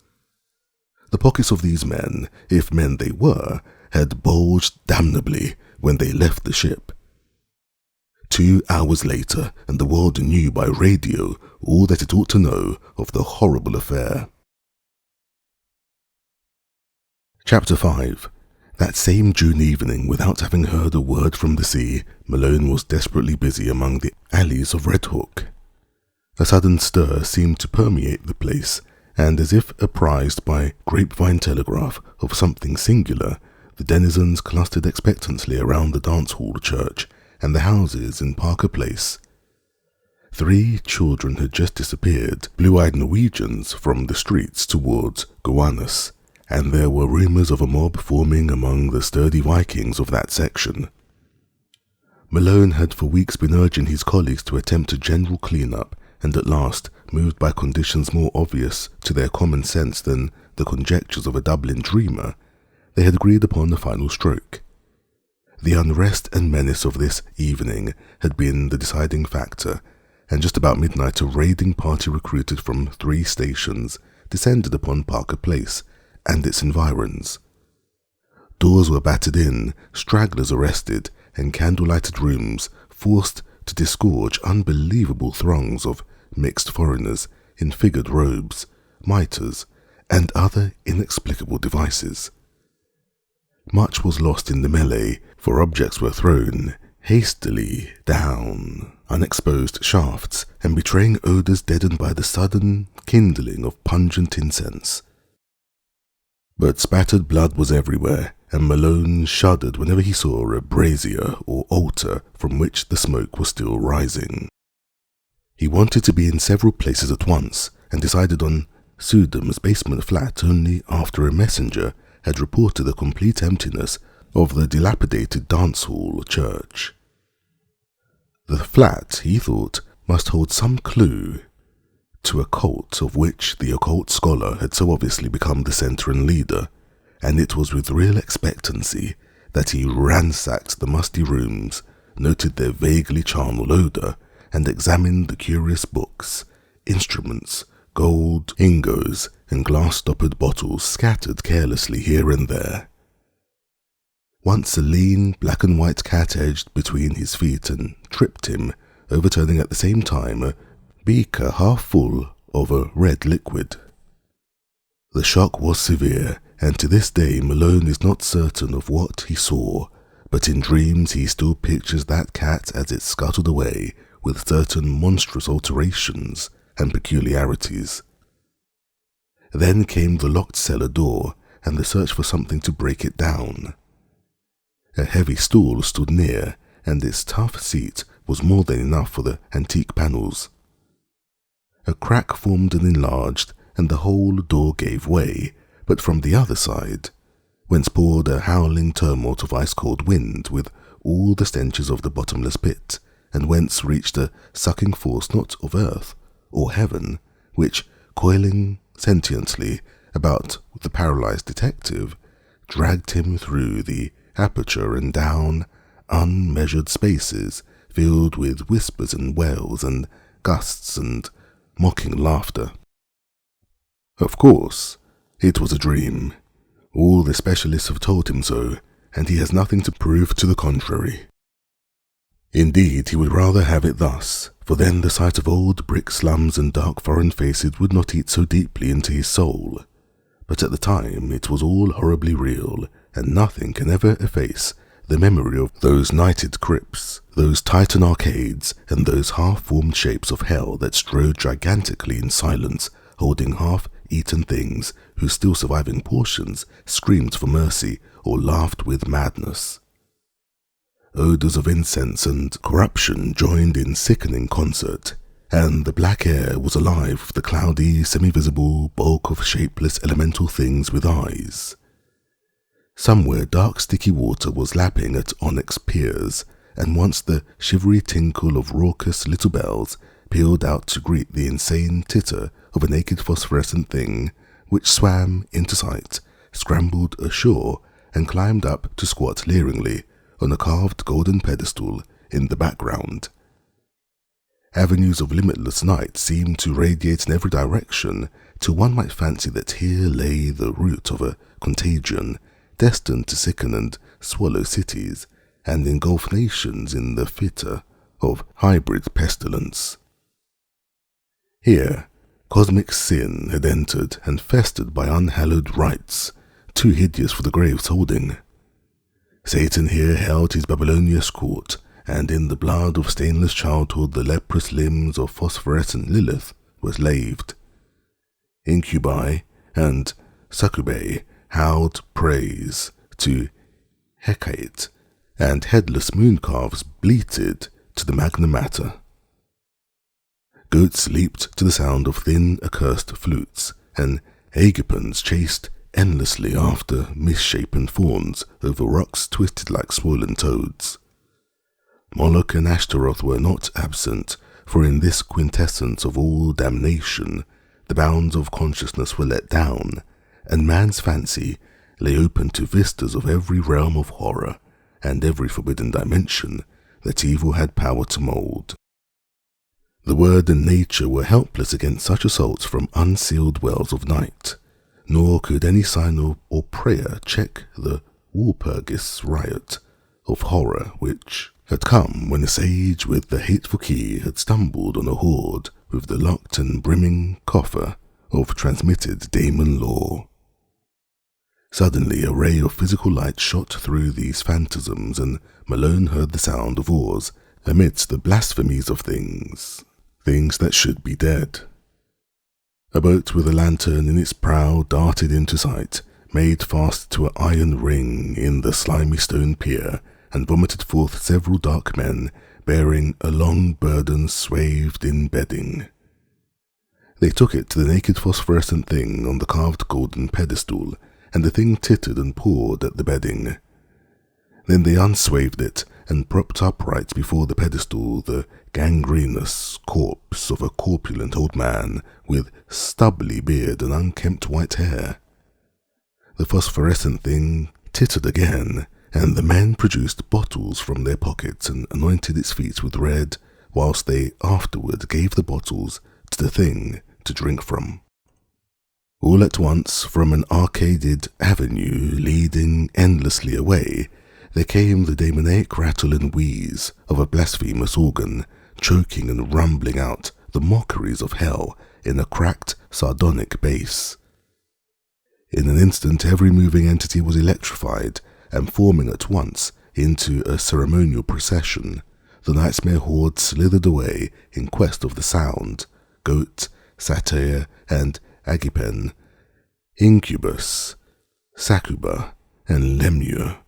The pockets of these men, if men they were, had bulged damnably when they left the ship. 2 hours later, and the world knew by radio all that it ought to know of the horrible affair. Chapter 5. That same June evening, without having heard a word from the sea, Malone was desperately busy among the alleys of Red Hook. A sudden stir seemed to permeate the place, and as if apprised by grapevine telegraph of something singular, the denizens clustered expectantly around the dance-hall church and the houses in Parker Place. 3 children had just disappeared, blue-eyed Norwegians, from the streets towards Gowanus, and there were rumours of a mob forming among the sturdy Vikings of that section. Malone had for weeks been urging his colleagues to attempt a general clean-up, and at last, moved by conditions more obvious to their common sense than the conjectures of a Dublin dreamer, they had agreed upon the final stroke. The unrest and menace of this evening had been the deciding factor, and just about midnight a raiding party recruited from 3 stations descended upon Parker Place and its environs. Doors were battered in, stragglers arrested, and candle-lighted rooms forced to disgorge unbelievable throngs of mixed foreigners in figured robes, mitres, and other inexplicable devices. Much was lost in the melee, for objects were thrown hastily down unexposed shafts and betraying odours deadened by the sudden kindling of pungent incense. But spattered blood was everywhere, and Malone shuddered whenever he saw a brazier or altar from which the smoke was still rising. He wanted to be in several places at once, and decided on Suydam's basement flat only after a messenger had reported the complete emptiness of the dilapidated dance-hall church. The flat, he thought, must hold some clue to a cult of which the occult scholar had so obviously become the centre and leader, and it was with real expectancy that he ransacked the musty rooms, noted their vaguely charnel odour, and examined the curious books, instruments, gold ingos, and glass-stoppered bottles scattered carelessly here and there. Once a lean black-and-white cat edged between his feet and tripped him, overturning at the same time a beaker half full of a red liquid. The shock was severe, and to this day Malone is not certain of what he saw, but in dreams he still pictures that cat as it scuttled away with certain monstrous alterations and peculiarities. Then came the locked cellar door and the search for something to break it down. A heavy stool stood near, and its tough seat was more than enough for the antique panels. A crack formed and enlarged, and the whole door gave way, but from the other side, whence poured a howling tumult of ice-cold wind with all the stenches of the bottomless pit, and whence reached a sucking force not of earth or heaven, which, coiling sentiently about the paralyzed detective, dragged him through the aperture and down unmeasured spaces filled with whispers and wails and gusts and mocking laughter. Of course, it was a dream. All the specialists have told him so, and he has nothing to prove to the contrary. Indeed, he would rather have it thus, for then the sight of old brick slums and dark foreign faces would not eat so deeply into his soul. But at the time it was all horribly real, and nothing can ever efface the memory of those nighted crypts, those Titan arcades, and those half-formed shapes of hell that strode gigantically in silence, holding half-eaten things whose still surviving portions screamed for mercy or laughed with madness. Odours of incense and corruption joined in sickening concert, and the black air was alive with the cloudy, semi-visible bulk of shapeless elemental things with eyes. Somewhere dark sticky water was lapping at onyx piers, and once the shivery tinkle of raucous little bells pealed out to greet the insane titter of a naked phosphorescent thing which swam into sight, scrambled ashore, and climbed up to squat leeringly on a carved golden pedestal in the background. Avenues of limitless night seemed to radiate in every direction, till one might fancy that here lay the root of a contagion destined to sicken and swallow cities, and engulf nations in the fitter of hybrid pestilence. Here, cosmic sin had entered and festered by unhallowed rites, too hideous for the grave's holding. Satan here held his Babylonian court, and in the blood of stainless childhood the leprous limbs of phosphorescent Lilith were laved. Incubi and succubae howled praise to Hecate, and headless moon calves bleated to the Magna Mater. Goats leaped to the sound of thin, accursed flutes, and agapons chased endlessly after misshapen fawns over rocks twisted like swollen toads. Moloch and Ashtaroth were not absent, for in this quintessence of all damnation, the bounds of consciousness were let down, and man's fancy lay open to vistas of every realm of horror and every forbidden dimension that evil had power to mold. The word and nature were helpless against such assaults from unsealed wells of night, nor could any sign or prayer check the Walpurgis riot of horror which had come when a sage with the hateful key had stumbled on a hoard with the locked and brimming coffer of transmitted daemon lore. Suddenly a ray of physical light shot through these phantasms, and Malone heard the sound of oars amidst the blasphemies of things that should be dead. A boat with a lantern in its prow darted into sight, made fast to an iron ring in the slimy stone pier, and vomited forth several dark men bearing a long burden swathed in bedding. They took it to the naked phosphorescent thing on the carved golden pedestal, and the thing tittered and pawed at the bedding. Then they unswathed it and propped upright before the pedestal the gangrenous corpse of a corpulent old man with stubbly beard and unkempt white hair. The phosphorescent thing tittered again, and the men produced bottles from their pockets and anointed its feet with red, whilst they afterward gave the bottles to the thing to drink from. All at once, from an arcaded avenue leading endlessly away, there came the demoniac rattle and wheeze of a blasphemous organ, choking and rumbling out the mockeries of hell in a cracked, sardonic bass. In an instant every moving entity was electrified, and forming at once into a ceremonial procession, the nightmare horde slithered away in quest of the sound. Goat, satyr, and agipen, incubus, succuba, and lemure,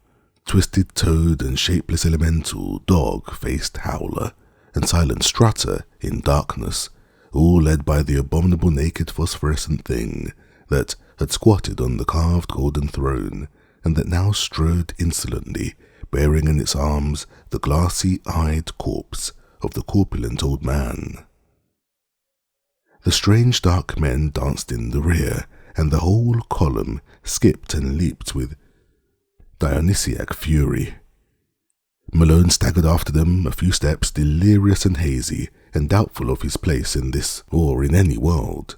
twisted toad and shapeless elemental, dog-faced howler, and silent strutter in darkness, all led by the abominable naked phosphorescent thing that had squatted on the carved golden throne, and that now strode insolently, bearing in its arms the glassy-eyed corpse of the corpulent old man. The strange dark men danced in the rear, and the whole column skipped and leaped with Dionysiac fury. Malone staggered after them a few steps, delirious and hazy, and doubtful of his place in this or in any world.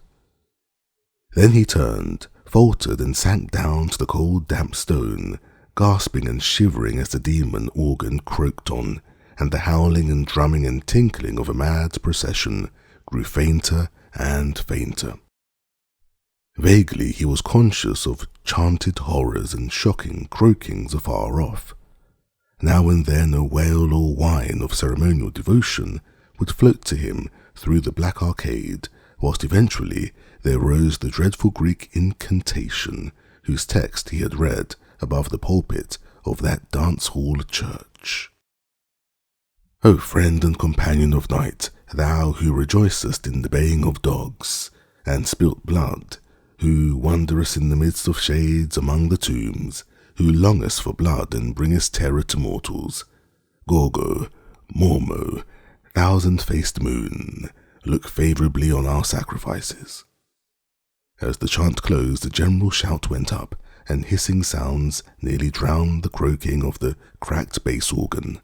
Then he turned, faltered, and sank down to the cold damp stone, gasping and shivering as the demon organ croaked on, and the howling and drumming and tinkling of a mad procession grew fainter and fainter. Vaguely he was conscious of chanted horrors and shocking croakings afar off. Now and then a wail or whine of ceremonial devotion would float to him through the black arcade, whilst eventually there rose the dreadful Greek incantation whose text he had read above the pulpit of that dance-hall church. O friend and companion of night, thou who rejoicest in the baying of dogs, and spilt blood, who wanderest in the midst of shades among the tombs, who longest for blood and bringest terror to mortals, Gorgo, Mormo, thousand-faced moon, look favourably on our sacrifices. As the chant closed, a general shout went up, and hissing sounds nearly drowned the croaking of the cracked bass organ.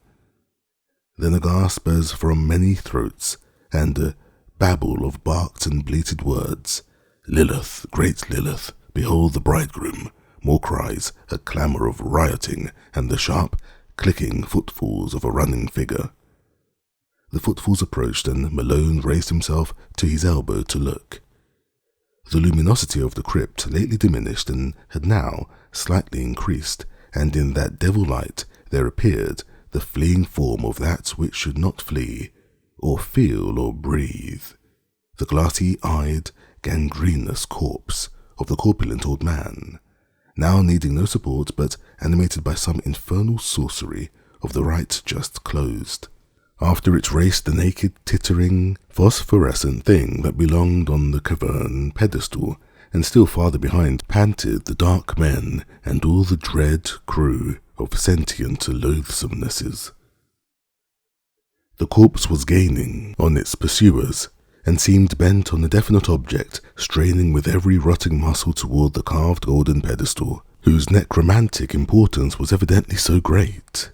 Then a gasp as from many throats, and a babble of barked and bleated words. Lilith, great Lilith, behold the bridegroom. More cries, a clamour of rioting, and the sharp, clicking footfalls of a running figure. The footfalls approached, and Malone raised himself to his elbow to look. The luminosity of the crypt, lately diminished and had now slightly increased, and in that devil light there appeared the fleeing form of that which should not flee, or feel, or breathe, the glassy-eyed, gangrenous corpse of the corpulent old man, now needing no support but animated by some infernal sorcery of the rite just closed. After it raced the naked, tittering, phosphorescent thing that belonged on the cavern pedestal, and still farther behind panted the dark men and all the dread crew of sentient loathsomenesses. The corpse was gaining on its pursuers, and seemed bent on a definite object, straining with every rotting muscle toward the carved golden pedestal, whose necromantic importance was evidently so great.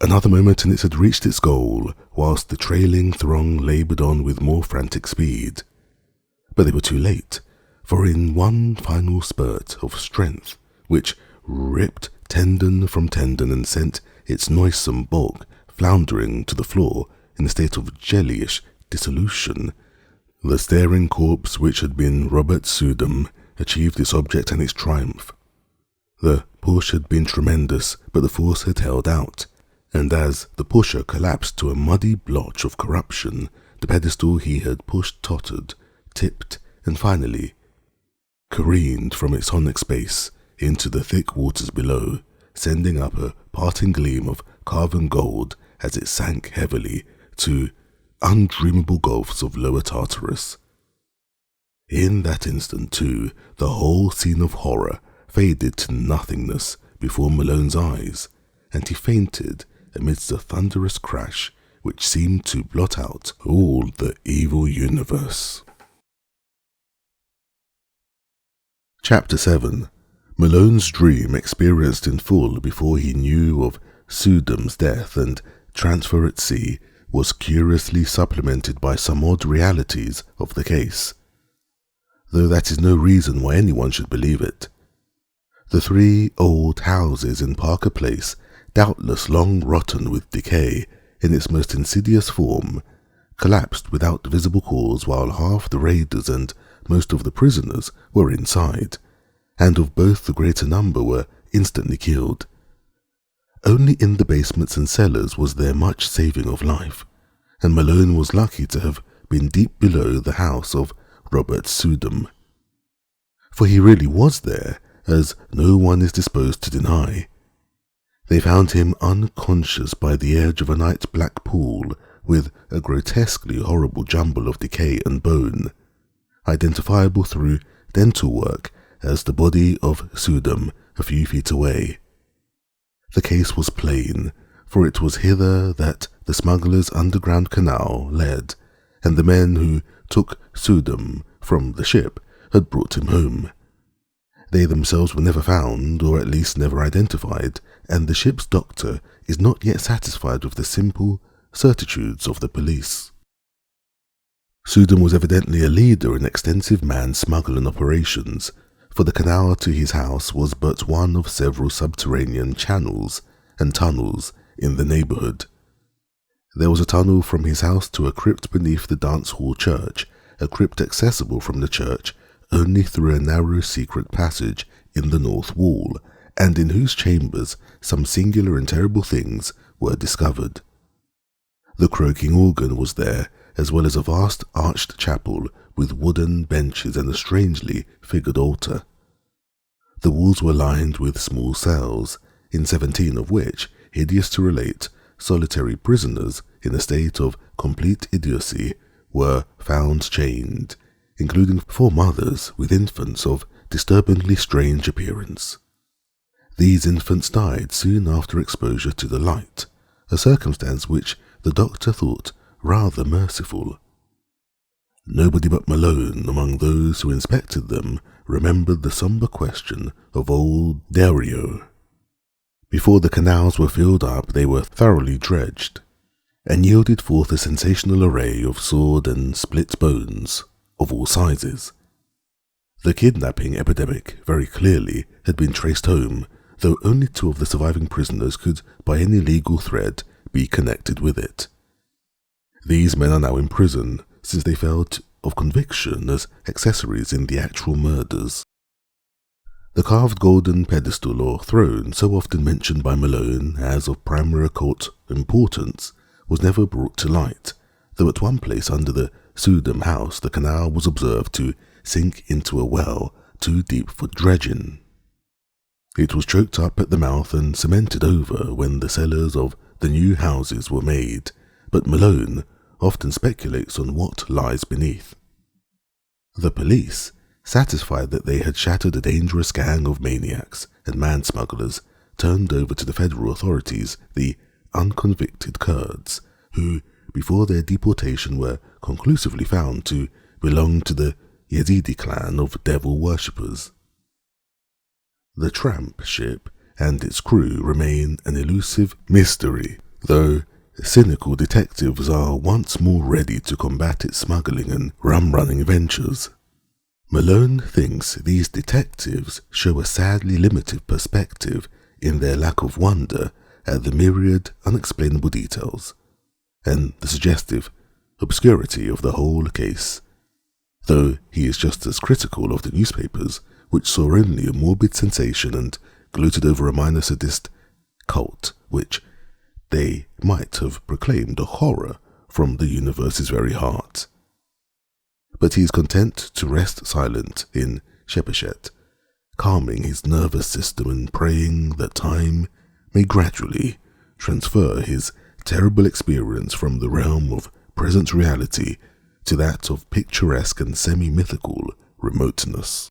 Another moment and it had reached its goal, whilst the trailing throng laboured on with more frantic speed. But they were too late, for in one final spurt of strength, which ripped tendon from tendon and sent its noisome bulk floundering to the floor in a state of jellyish dissolution, the staring corpse which had been Robert Suydam achieved its object and its triumph. The push had been tremendous, but the force had held out, and as the pusher collapsed to a muddy blotch of corruption, the pedestal he had pushed tottered, tipped, and finally careened from its onyx base into the thick waters below, sending up a parting gleam of carven gold as it sank heavily to undreamable gulfs of lower Tartarus. In that instant, too, the whole scene of horror faded to nothingness before Malone's eyes, and he fainted amidst a thunderous crash which seemed to blot out all the evil universe. Chapter 7. Malone's dream experienced in full before he knew of Suydam's death and transfer at sea was curiously supplemented by some odd realities of the case, though that is no reason why anyone should believe it. The 3 old houses in Parker Place, doubtless long rotten with decay in its most insidious form, collapsed without visible cause while half the raiders and most of the prisoners were inside, and of both the greater number were instantly killed. Only in the basements and cellars was there much saving of life, and Malone was lucky to have been deep below the house of Robert Suydam. For he really was there, as no one is disposed to deny. They found him unconscious by the edge of a night-black pool with a grotesquely horrible jumble of decay and bone, identifiable through dental work as the body of Suydam a few feet away. The case was plain, for it was hither that the smugglers' underground canal led, and the men who took Suydam from the ship had brought him home. They themselves were never found, or at least never identified, and the ship's doctor is not yet satisfied with the simple certitudes of the police. Suydam was evidently a leader in extensive man-smuggling operations, for the canal to his house was but one of several subterranean channels and tunnels in the neighbourhood. There was a tunnel from his house to a crypt beneath the dance hall church, a crypt accessible from the church only through a narrow secret passage in the north wall, and in whose chambers some singular and terrible things were discovered. The croaking organ was there, as well as a vast arched chapel with wooden benches and a strangely figured altar. The walls were lined with small cells, in 17 of which, hideous to relate, solitary prisoners in a state of complete idiocy were found chained, including 4 mothers with infants of disturbingly strange appearance. These infants died soon after exposure to the light, a circumstance which the doctor thought rather merciful. Nobody but Malone among those who inspected them remembered the sombre question of old Dario. Before the canals were filled up, they were thoroughly dredged, and yielded forth a sensational array of sawed and split bones of all sizes. The kidnapping epidemic very clearly had been traced home, though only 2 of the surviving prisoners could by any legal thread be connected with it. These men are now in prison, since they failed of conviction as accessories in the actual murders. The carved golden pedestal or throne so often mentioned by Malone as of primary occult importance was never brought to light, though at one place under the Suydam house the canal was observed to sink into a well too deep for dredging. It was choked up at the mouth and cemented over when the cellars of the new houses were made, but Malone often speculates on what lies beneath. The police, satisfied that they had shattered a dangerous gang of maniacs and man smugglers, turned over to the federal authorities the unconvicted Kurds, who, before their deportation, were conclusively found to belong to the Yazidi clan of devil worshippers. The tramp ship and its crew remain an elusive mystery, though cynical detectives are once more ready to combat its smuggling and rum-running ventures. Malone thinks these detectives show a sadly limited perspective in their lack of wonder at the myriad unexplainable details, and the suggestive obscurity of the whole case, though he is just as critical of the newspapers, which saw only a morbid sensation and gloated over a minor sadist cult, which they might have proclaimed a horror from the universe's very heart. But he is content to rest silent in Shepeshet, calming his nervous system and praying that time may gradually transfer his terrible experience from the realm of present reality to that of picturesque and semi-mythical remoteness.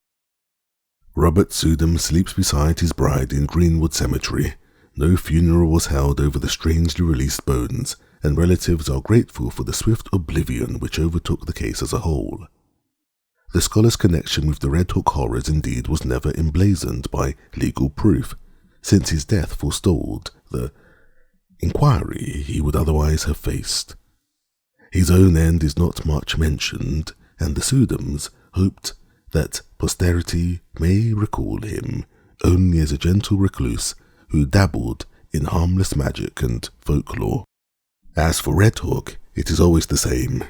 Robert Suydam sleeps beside his bride in Greenwood Cemetery. No funeral was held over the strangely released bones, and relatives are grateful for the swift oblivion which overtook the case as a whole. The scholar's connection with the Red Hook horrors indeed was never emblazoned by legal proof, since his death forestalled the inquiry he would otherwise have faced. His own end is not much mentioned, and the Suydams hoped that posterity may recall him only as a gentle recluse who dabbled in harmless magic and folklore. As for Red Hook, it is always the same.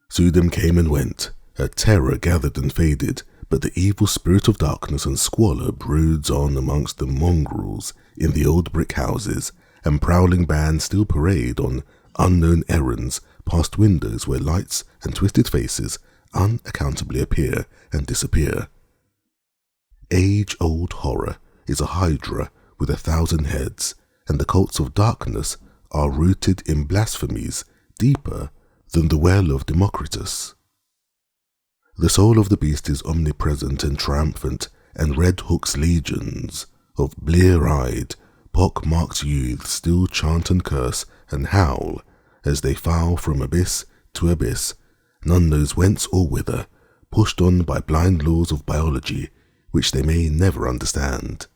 Suydam came and went, a terror gathered and faded, but the evil spirit of darkness and squalor broods on amongst the mongrels in the old brick houses, and prowling bands still parade on unknown errands past windows where lights and twisted faces unaccountably appear and disappear. Age-old horror is a hydra with 1,000 heads, and the cults of darkness are rooted in blasphemies deeper than the well of Democritus. The soul of the beast is omnipresent and triumphant, and Red Hook's legions of blear-eyed, pock-marked youths still chant and curse and howl as they file from abyss to abyss, none knows whence or whither, pushed on by blind laws of biology which they may never understand.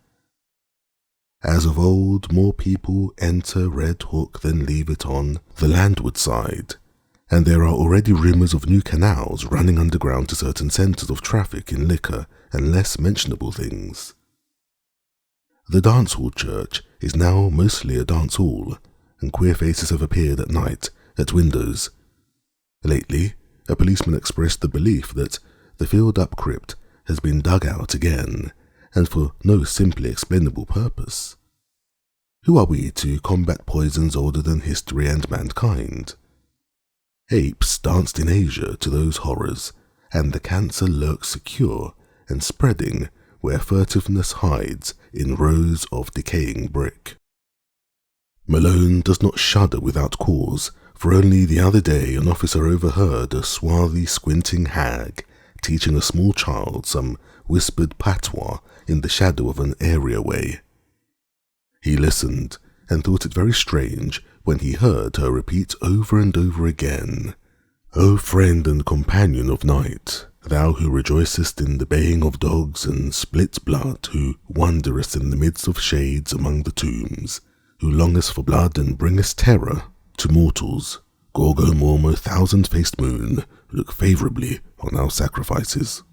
As of old, more people enter Red Hook than leave it on the landward side, and there are already rumours of new canals running underground to certain centres of traffic in liquor and less mentionable things. The dance hall church is now mostly a dance hall, and queer faces have appeared at night at windows. Lately, a policeman expressed the belief that the filled-up crypt has been dug out again, and for no simply explainable purpose. Who are we to combat poisons older than history and mankind? Apes danced in Asia to those horrors, and the cancer lurks secure and spreading where furtiveness hides in rows of decaying brick. Malone does not shudder without cause, For only the other day an officer overheard a swarthy, squinting hag teaching a small child some whispered patois in the shadow of an areaway. He listened and thought it very strange when he heard her repeat over and over again, "O friend and companion of night, thou who rejoicest in the baying of dogs and split blood, who wanderest in the midst of shades among the tombs, who longest for blood and bringest terror to mortals, Gorgo Mormo thousand-faced moon, look favourably on our sacrifices."